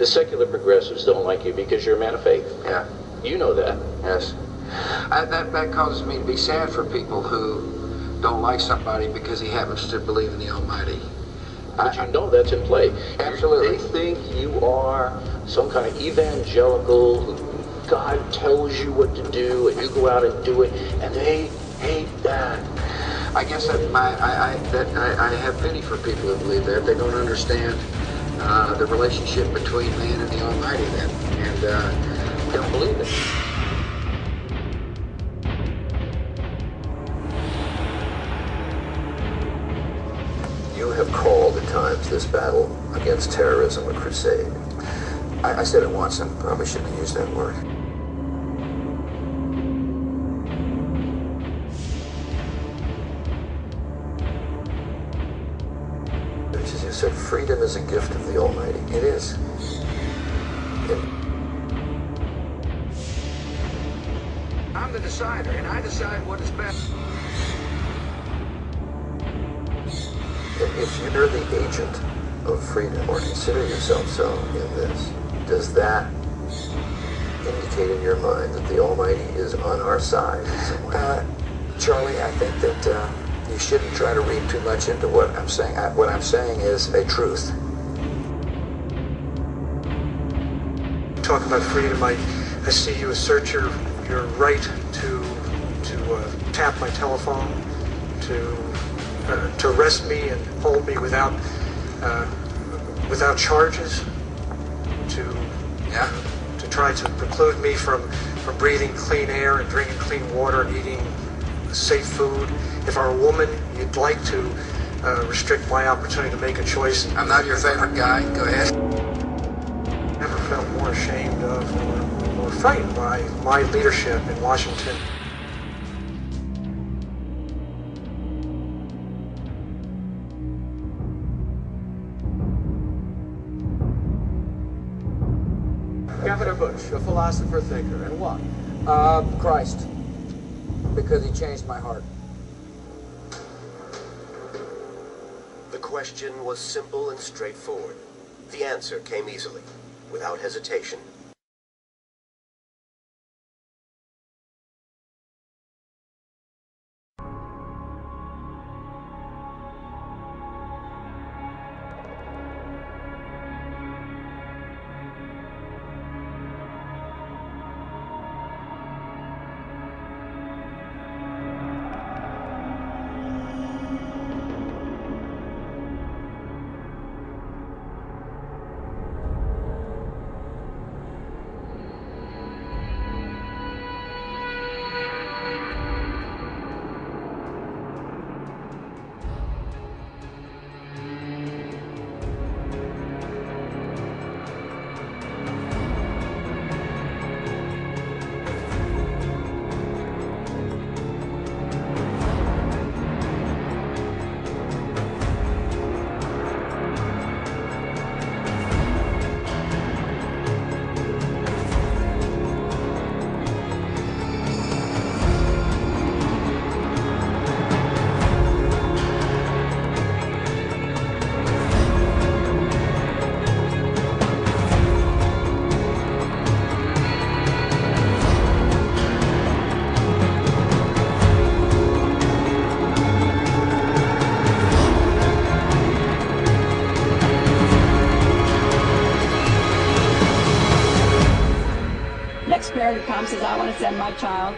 The secular progressives don't like you because you're a man of faith. Yeah. You know that. Yes. That causes me to be sad for people who don't like somebody because he happens to believe in the Almighty. But you know that's in play. Absolutely. They think you are some kind of evangelical who God tells you what to do and you go out and do it, and they hate that. I guess that I have pity for people who believe that. They don't understand the relationship between man and the Almighty then, and don't believe it. You have called at times this battle against terrorism a crusade. I said it once and probably shouldn't have used that word. You said freedom is a gift of the Almighty. It is. I'm the decider, and I decide what is best. If you're the agent of freedom, or consider yourself so in this, does that indicate in your mind that the Almighty is on our side in some way? Charlie, I think that you shouldn't try to read too much into what I'm saying. What I'm saying is a truth. Talk about freedom. I see you assert your right to tap my telephone, to arrest me and hold me without charges, to try to preclude me from breathing clean air and drinking clean water and eating safe food. If I'm a woman, you'd like to restrict my opportunity to make a choice. I'm not your favorite guy. Go ahead. Never felt more ashamed of or frightened by my leadership in Washington. Governor Bush, a philosopher thinker, and what? Christ, because he changed my heart. The question was simple and straightforward. The answer came easily, without hesitation. Parent comes says, I want to send my child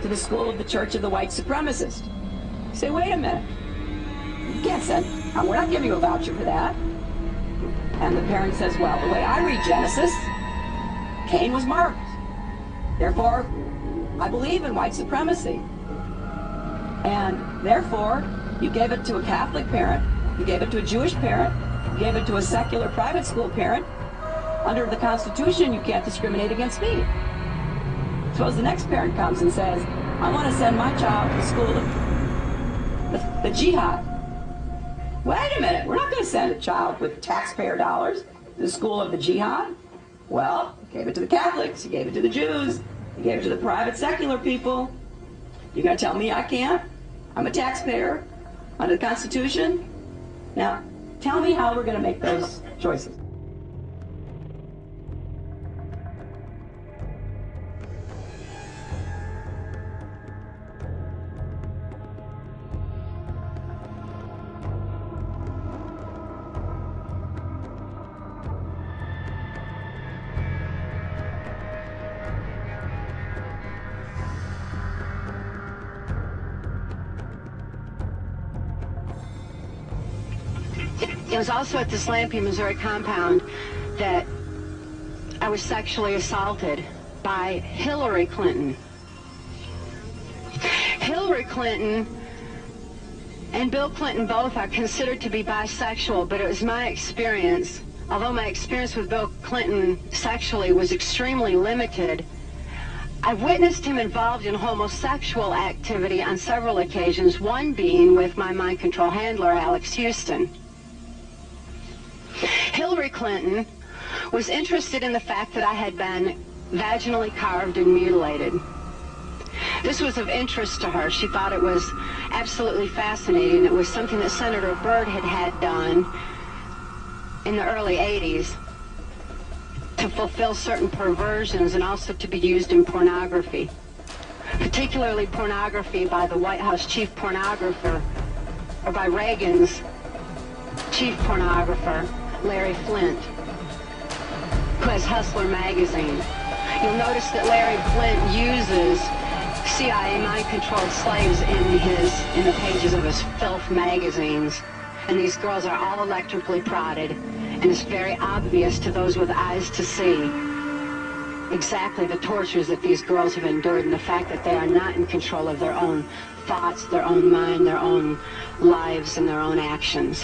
to the school of the Church of the White Supremacist. You say, wait a minute. You can't send, we're not giving you a voucher for that. And the parent says, well, the way I read Genesis, Cain was marked. Therefore, I believe in white supremacy. And therefore, you gave it to a Catholic parent, you gave it to a Jewish parent, you gave it to a secular private school parent. Under the Constitution, you can't discriminate against me. Suppose the next parent comes and says, I want to send my child to the school of the jihad. Wait a minute, we're not going to send a child with taxpayer dollars to the school of the jihad. Well, you gave it to the Catholics, you gave it to the Jews, you gave it to the private secular people. You're going to tell me I can't? I'm a taxpayer under the Constitution. Now, tell me how we're going to make those choices. It was also at this Lampe, Missouri compound that I was sexually assaulted by Hillary Clinton. Hillary Clinton and Bill Clinton both are considered to be bisexual, but it was my experience, although my experience with Bill Clinton sexually was extremely limited, I've witnessed him involved in homosexual activity on several occasions, one being with my mind control handler, Alex Houston. Hillary Clinton was interested in the fact that I had been vaginally carved and mutilated. This was of interest to her. She thought it was absolutely fascinating. It was something that Senator Byrd had done in the early 80s to fulfill certain perversions and also to be used in pornography, particularly pornography by the White House chief pornographer, or by Reagan's chief pornographer, Larry Flint, who has Hustler magazine. You'll notice that Larry Flint uses CIA mind-controlled slaves in the pages of his filth magazines. And these girls are all electrically prodded, and it's very obvious to those with eyes to see exactly the tortures that these girls have endured and the fact that they are not in control of their own thoughts, their own mind, their own lives, and their own actions.